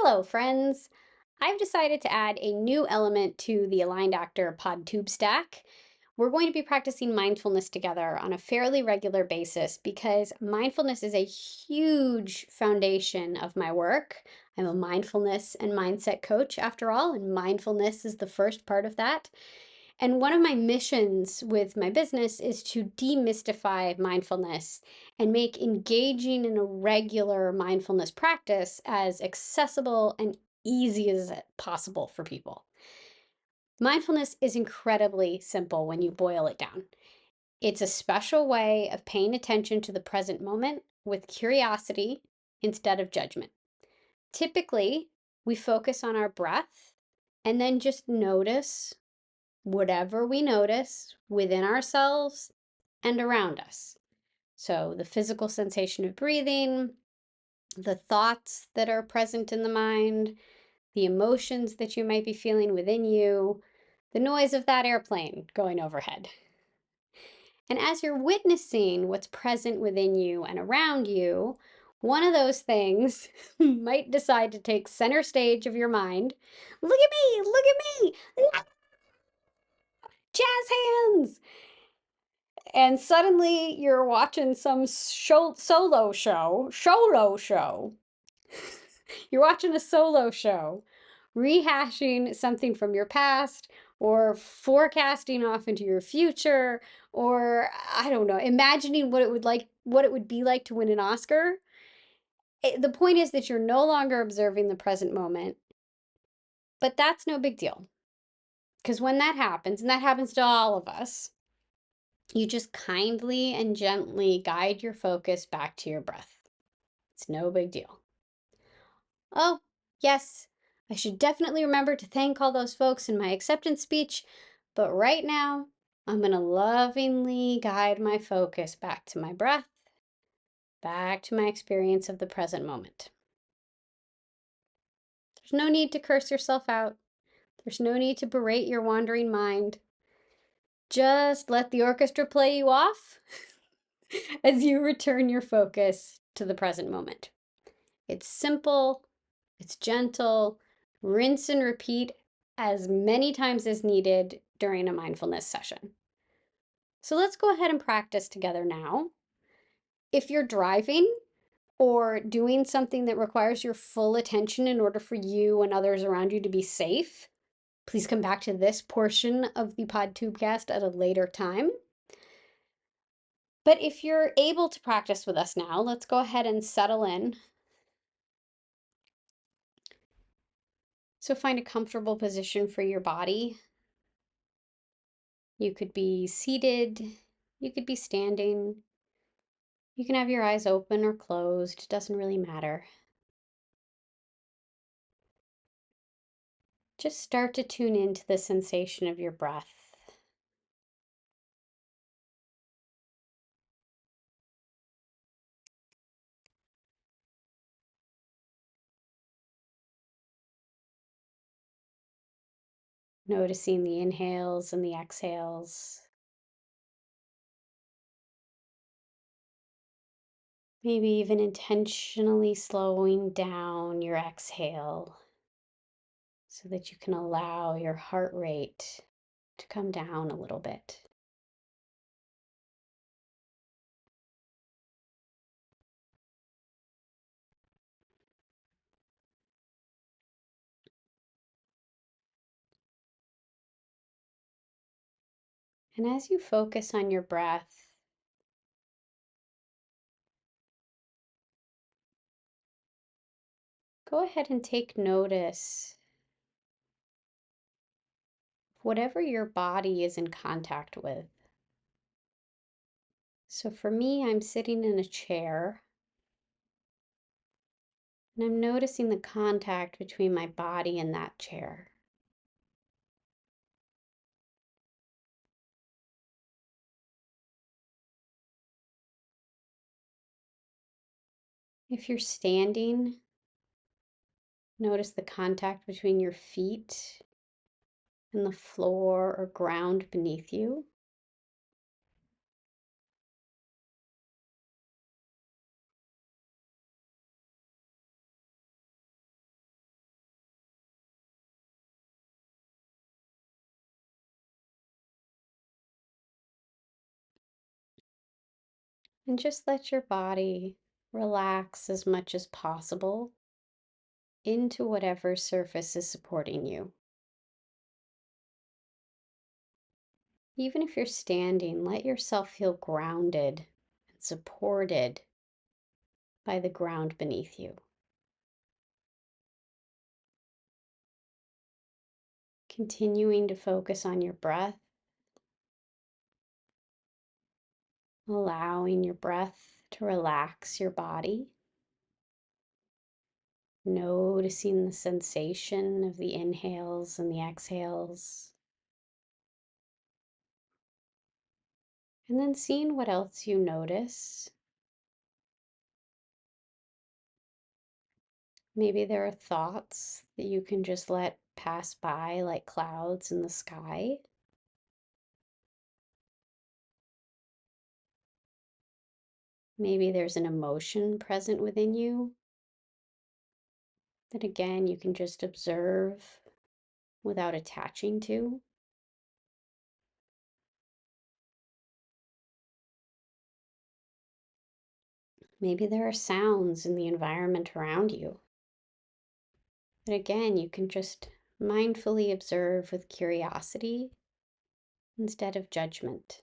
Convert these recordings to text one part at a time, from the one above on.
Hello, friends. I've decided to add a new element to the Aligned Actor PodTubeStack. We're going to be practicing mindfulness together on a fairly regular basis because mindfulness is a huge foundation of my work. I'm a mindfulness and mindset coach, after all, and mindfulness is the first part of that. And one of my missions with my business is to demystify mindfulness and make engaging in a regular mindfulness practice as accessible and easy as possible for people. Mindfulness is incredibly simple when you boil it down. It's a special way of paying attention to the present moment with curiosity instead of judgment. Typically, we focus on our breath and then just notice whatever we notice within ourselves and around us. So, the physical sensation of breathing, the thoughts that are present in the mind, the emotions that you might be feeling within you, the noise of that airplane going overhead. And as you're witnessing what's present within you and around you, one of those things might decide to take center stage of your mind. Look at me! Look at me! Jazz hands! And suddenly you're watching some solo show. You're watching a solo show, rehashing something from your past, or forecasting off into your future, or I don't know, imagining what it would be like to win an Oscar. The point is that you're no longer observing the present moment, but that's no big deal. Because when that happens, and that happens to all of us, you just kindly and gently guide your focus back to your breath. It's no big deal. Oh, yes, I should definitely remember to thank all those folks in my acceptance speech, but right now, I'm going to lovingly guide my focus back to my breath, back to my experience of the present moment. There's no need to curse yourself out. There's no need to berate your wandering mind. Just let the orchestra play you off as you return your focus to the present moment. It's simple, it's gentle, rinse and repeat as many times as needed during a mindfulness session. So let's go ahead and practice together now. If you're driving or doing something that requires your full attention in order for you and others around you to be safe, please come back to this portion of the PodTubeCast at a later time. But if you're able to practice with us now, let's go ahead and settle in. So find a comfortable position for your body. You could be seated, you could be standing. You can have your eyes open or closed, it doesn't really matter. Just start to tune into the sensation of your breath. Noticing the inhales and the exhales. Maybe even intentionally slowing down your exhale so that you can allow your heart rate to come down a little bit. And as you focus on your breath, go ahead and take notice of whatever your body is in contact with. So for me, I'm sitting in a chair and I'm noticing the contact between my body and that chair. If you're standing, notice the contact between your feet and the floor or ground beneath you. And just let your body relax as much as possible into whatever surface is supporting you. Even if you're standing, let yourself feel grounded and supported by the ground beneath you. Continuing to focus on your breath, allowing your breath to relax your body, noticing the sensation of the inhales and the exhales, and then seeing what else you notice. Maybe there are thoughts that you can just let pass by like clouds in the sky. Maybe there's an emotion present within you that again you can just observe without attaching to. Maybe there are sounds in the environment around you that again you can just mindfully observe with curiosity instead of judgment.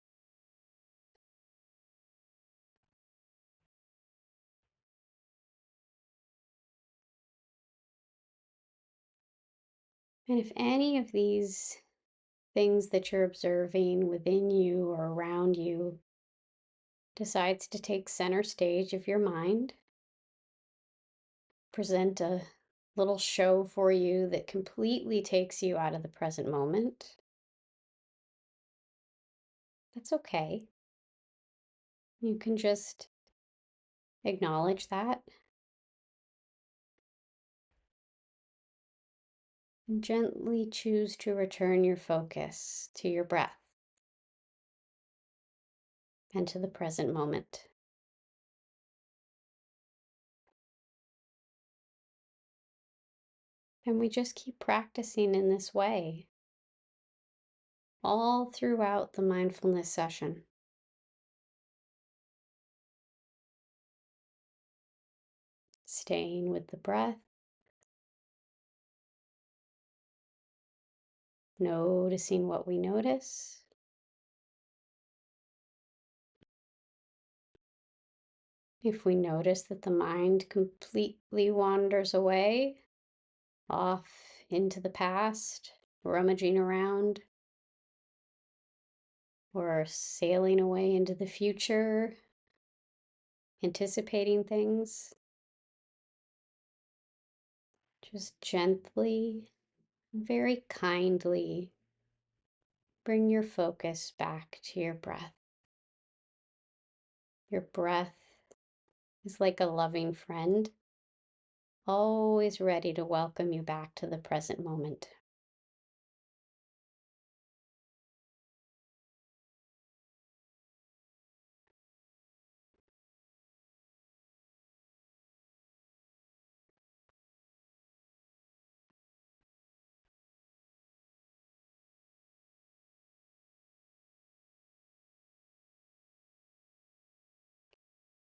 And if any of these things that you're observing within you or around you decides to take center stage of your mind, present a little show for you that completely takes you out of the present moment, that's okay. You can just acknowledge that and gently choose to return your focus to your breath and to the present moment. And we just keep practicing in this way all throughout the mindfulness session. Staying with the breath, noticing what we notice. If we notice that the mind completely wanders away, off into the past, rummaging around, or sailing away into the future, anticipating things, just gently, very kindly bring your focus back to your breath. Your breath is like a loving friend, always ready to welcome you back to the present moment.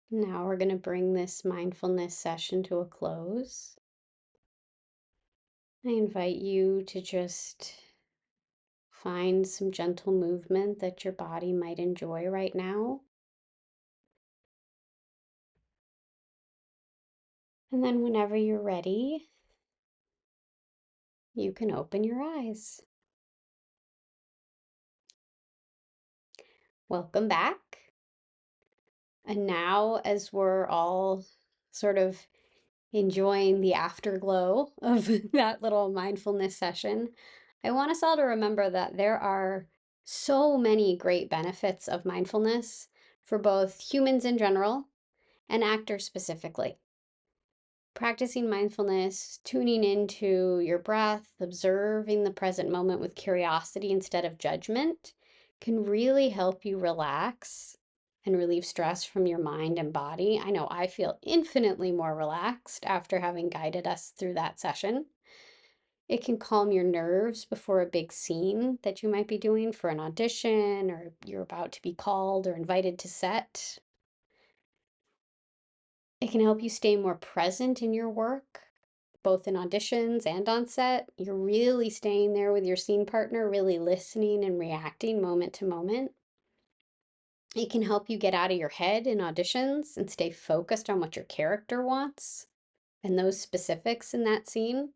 Now we're going to bring this mindfulness session to a close. I invite you to just find some gentle movement that your body might enjoy right now. And then whenever you're ready, you can open your eyes. Welcome back. And now, as we're all sort of enjoying the afterglow of that little mindfulness session, I want us all to remember that there are so many great benefits of mindfulness for both humans in general and actors specifically. Practicing mindfulness, tuning into your breath, observing the present moment with curiosity instead of judgment, can really help you relax and relieve stress from your mind and body. I know I feel infinitely more relaxed after having guided us through that session. It can calm your nerves before a big scene that you might be doing for an audition or you're about to be called or invited to set. It can help you stay more present in your work, both in auditions and on set. You're really staying there with your scene partner, really listening and reacting moment to moment. It can help you get out of your head in auditions and stay focused on what your character wants and those specifics in that scene.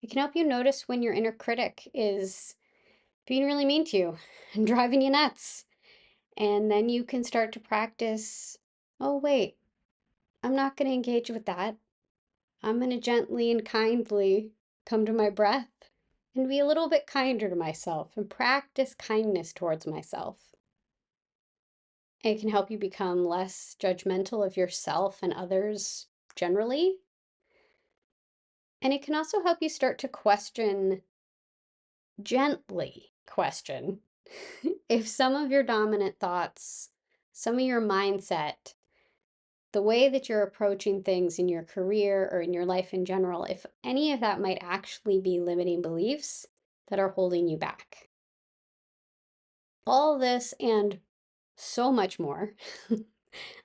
It can help you notice when your inner critic is being really mean to you and driving you nuts. And then you can start to practice, oh, wait, I'm not going to engage with that. I'm going to gently and kindly come to my breath and be a little bit kinder to myself and practice kindness towards myself. It can help you become less judgmental of yourself and others generally. And it can also help you start to gently question, if some of your dominant thoughts, some of your mindset, the way that you're approaching things in your career or in your life in general, if any of that might actually be limiting beliefs that are holding you back. All this and so much more.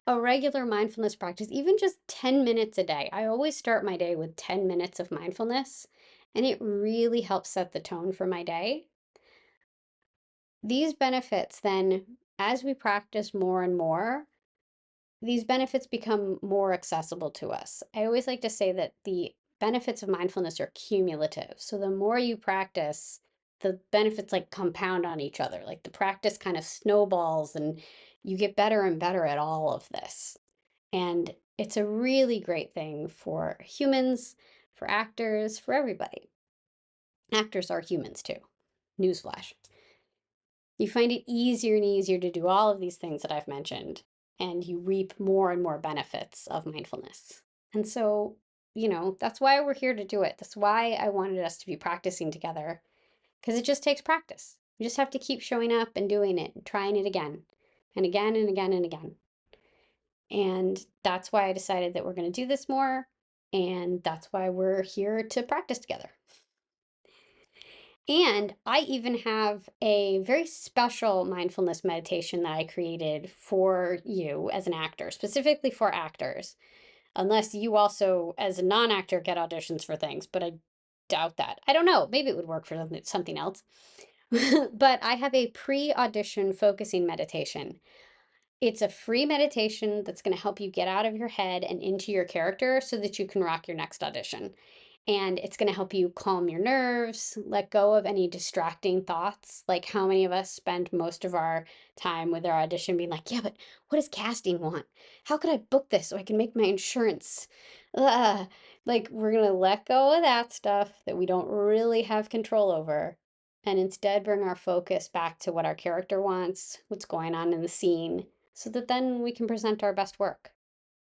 A regular mindfulness practice, even just 10 minutes a day. I always start my day with 10 minutes of mindfulness, and it really helps set the tone for my day. These benefits then, as we practice more and more, these benefits become more accessible to us. I always like to say that the benefits of mindfulness are cumulative. So the more you practice, the benefits like compound on each other. Like the practice kind of snowballs and you get better and better at all of this. And it's a really great thing for humans, for actors, for everybody. Actors are humans too. Newsflash. You find it easier and easier to do all of these things that I've mentioned, and you reap more and more benefits of mindfulness. And so, that's why we're here to do it. That's why I wanted us to be practicing together, because it just takes practice. You just have to keep showing up and doing it and trying it again and again and again and again. And that's why I decided that we're going to do this more. And that's why we're here to practice together. And I even have a very special mindfulness meditation that I created for you as an actor, specifically for actors, unless you also, as a non actor, get auditions for things, but I doubt that. I don't know. Maybe it would work for something else. But I have a pre audition focusing meditation. It's a free meditation that's going to help you get out of your head and into your character so that you can rock your next audition. And it's going to help you calm your nerves, let go of any distracting thoughts. Like, how many of us spend most of our time with our audition being like, yeah, but what does casting want? How could I book this so I can make my insurance? Ugh. Like, we're going to let go of that stuff that we don't really have control over and instead bring our focus back to what our character wants, what's going on in the scene, so that then we can present our best work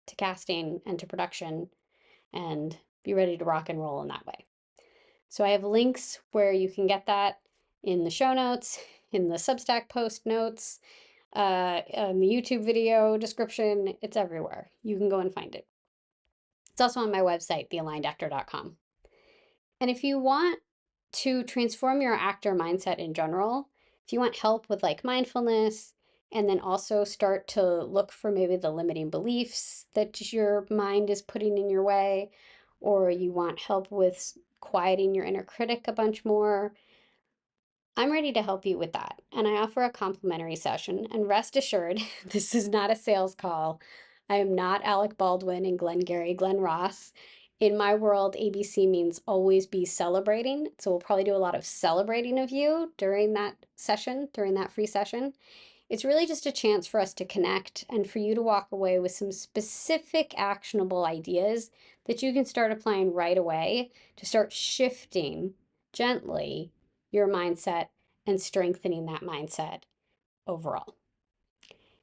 to casting and to production and be ready to rock and roll in that way. So I have links where you can get that in the show notes, in the Substack post notes, in the YouTube video description. It's everywhere. You can go and find it. It's also on my website, thealignedactor.com. And if you want to transform your actor mindset in general, if you want help with like mindfulness, and then also start to look for maybe the limiting beliefs that your mind is putting in your way, or you want help with quieting your inner critic a bunch more, I'm ready to help you with that. And I offer a complimentary session. And rest assured, this is not a sales call. I am not Alec Baldwin and Glenn Ross. In my world, ABC means always be celebrating. So we'll probably do a lot of celebrating of you during that session, during that free session. It's really just a chance for us to connect and for you to walk away with some specific actionable ideas that you can start applying right away to start shifting gently your mindset and strengthening that mindset overall.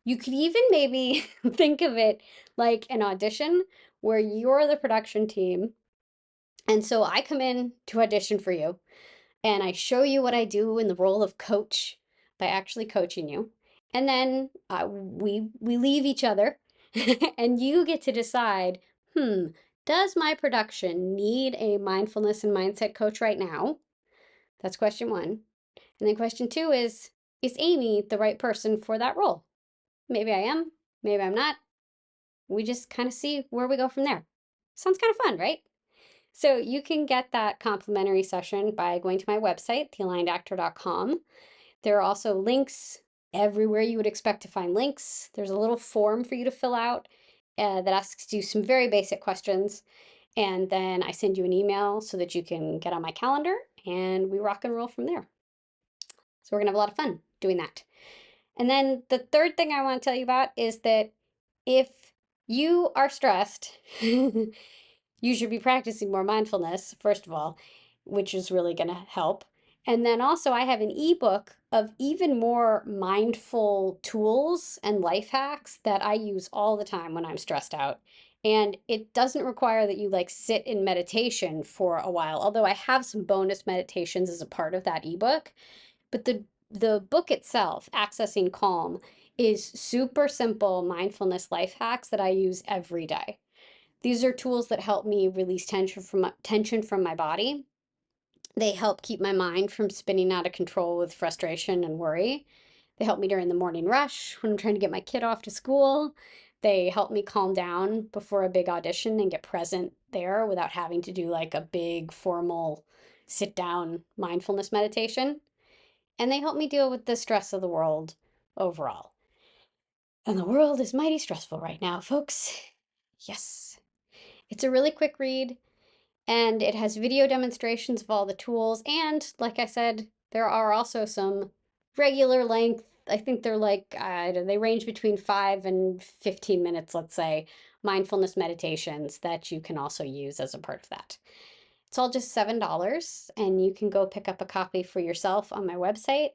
You could even maybe think of it like an audition where you're the production team. And so I come in to audition for you and I show you what I do in the role of coach by actually coaching you. And then we leave each other and you get to decide, does my production need a mindfulness and mindset coach right now? That's question one. And then question two is Amy the right person for that role? Maybe I am, maybe I'm not. we just kind of see where we go from there. Sounds kind of fun, right? So you can get that complimentary session by going to my website, thealignedactor.com. There are also links everywhere you would expect to find links. There's a little form for you to fill out that asks you some very basic questions. And then I send you an email so that you can get on my calendar and we rock and roll from there. So we're going to have a lot of fun doing that. And then the third thing I want to tell you about is that if you are stressed, you should be practicing more mindfulness, first of all, which is really going to help. And then also, I have an ebook of even more mindful tools and life hacks that I use all the time when I'm stressed out. And it doesn't require that you like sit in meditation for a while, although I have some bonus meditations as a part of that ebook. But the book itself, Accessing Calm, is super simple mindfulness life hacks that I use every day. These are tools that help me release tension from my body. They help keep my mind from spinning out of control with frustration and worry. They help me during the morning rush when I'm trying to get my kid off to school. They help me calm down before a big audition and get present there without having to do like a big formal sit down mindfulness meditation. And they help me deal with the stress of the world overall. And the world is mighty stressful right now, folks. Yes. It's a really quick read, and it has video demonstrations of all the tools. And like I said, there are also some regular length, I think they're like, they range between 5 and 15 minutes, let's say, mindfulness meditations that you can also use as a part of that. It's all just $7, and you can go pick up a copy for yourself on my website.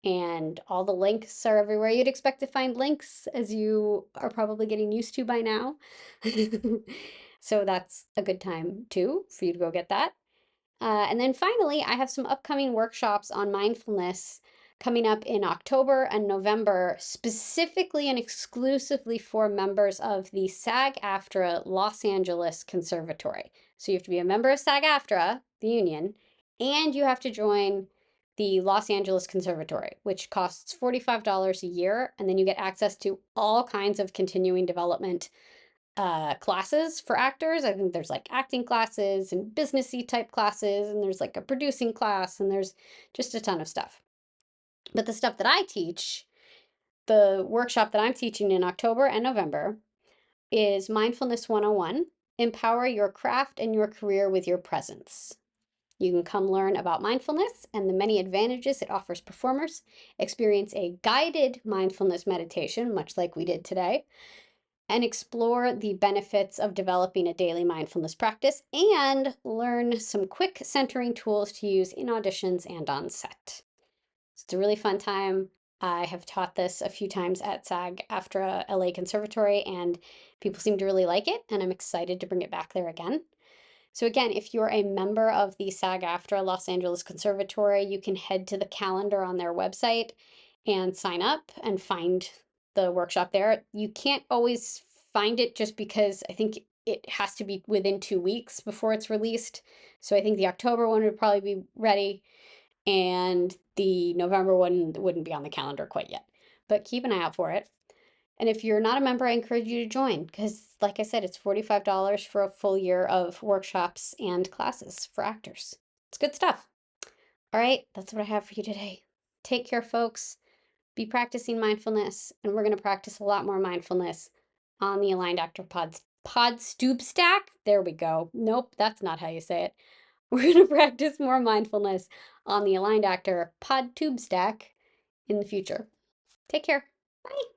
And all the links are everywhere you'd expect to find links, as you are probably getting used to by now. So that's a good time too for you to go get that. And then finally, I have some upcoming workshops on mindfulness coming up in October and November, specifically and exclusively for members of the SAG-AFTRA Los Angeles Conservatory. So you have to be a member of SAG-AFTRA, the union, and you have to join the Los Angeles Conservatory, which costs $45 a year, and then you get access to all kinds of continuing development classes for actors. I think there's like acting classes and businessy type classes, and there's like a producing class, and there's just a ton of stuff. But the stuff that I teach, the workshop that I'm teaching in October and November, is Mindfulness 101, Empower Your Craft and Your Career with Your Presence. You can come learn about mindfulness and the many advantages it offers performers, experience a guided mindfulness meditation, much like we did today, and explore the benefits of developing a daily mindfulness practice, and learn some quick centering tools to use in auditions and on set. So it's a really fun time. I have taught this a few times at SAG-AFTRA LA Conservatory, and people seem to really like it, and I'm excited to bring it back there again. So again, if you're a member of the SAG-AFTRA Los Angeles Conservatory, you can head to the calendar on their website and sign up and find the workshop there. You can't always find it just because I think it has to be within 2 weeks before it's released. So I think the October one would probably be ready, and the November one wouldn't be on the calendar quite yet. But keep an eye out for it. And if you're not a member, I encourage you to join because, like I said, it's $45 for a full year of workshops and classes for actors. It's good stuff. All right, that's what I have for you today. Take care, folks. Be practicing mindfulness, and we're going to practice a lot more mindfulness on the Aligned Actor PodTubeStack. There we go. Nope, that's not how you say it. We're going to practice more mindfulness on the Aligned Actor PodTubeStack in the future. Take care. Bye.